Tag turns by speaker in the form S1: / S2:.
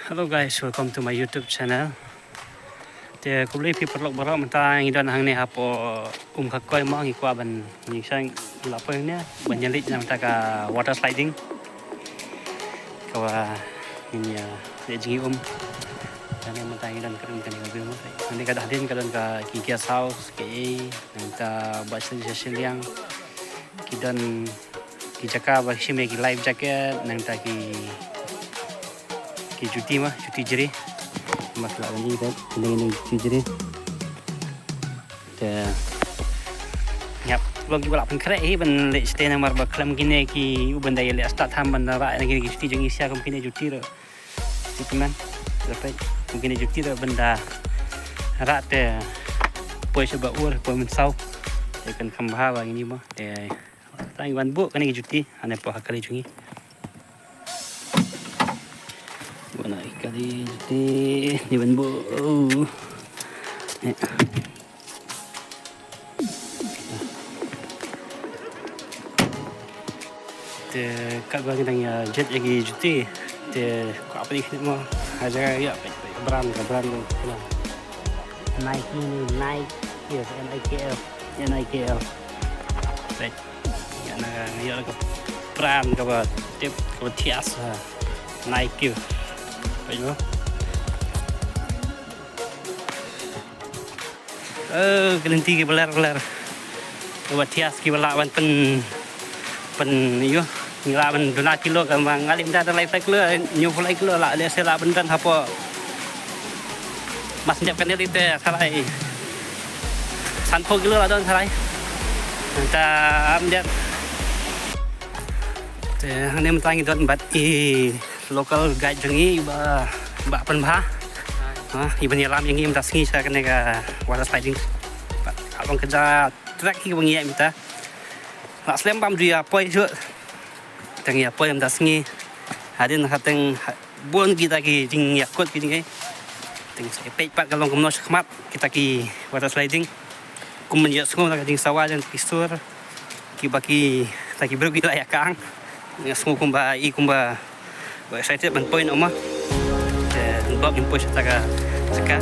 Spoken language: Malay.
S1: Hello guys, welcome to my YouTube channel. Thì cũng lấy people lộc bảo mình ta nghĩ đến hàng này hả po khắc coi mong nghĩ qua bên như sang là phần nhé bên nhà lịch chúng ta cả water sliding kawa ini để chỉ dan yang mình dan kadang kadang lebih mah nanti kadang hadin kadang ka kikia house ke nanta bahasa Sicilian kidan ki jaka bahasa me ki life jacket nanta ki cuti jeri masalah ini kan ini cuti jeri te nyap lagi balap kere ben le stay nomor baklam gini ki uban daya le start ham ban ra lagi cuti jangi sia kompini cuti ro itu man dapat mungkin cuti ro benda ra te poi coba ur poi men sau kan kambah wa ini mah te tang ban bu kan cuti ane po hakali jungi Wala ikali di banbo. Te kagak kita jet lagi juti. Te kau apa ni mau aja ya brand lo. Nike yes NIKL. Baik. Ya na ya brand kau tip kau tias Nike. Baiklah. Kelinti ke belar. Buat hias ke belak pen iyo. Ngila ben 2 kilo kan bang ngalim dah live kilo new fly kilo lah dia sela bendan apa. Mas siap kan dia sarai. 30 kilo lah don sarai. Kita ambil. Ini mentangi don bat local guide jengi ba penbah iban yalam jengi minta sengi saya kena ke water sliding abang kerja track ki bengi minta nak slam bam dia apa itu tengi apa yang minta sengi hadin hateng bon kita ki jing yakut ki jing teng sepet pat kalau kemno khmat kita ki water sliding kumen ya semua nak jing sawah dan pistur ki baki taki beru kita yakang semua kumba excited ban point oma dan blog yang push taka sekat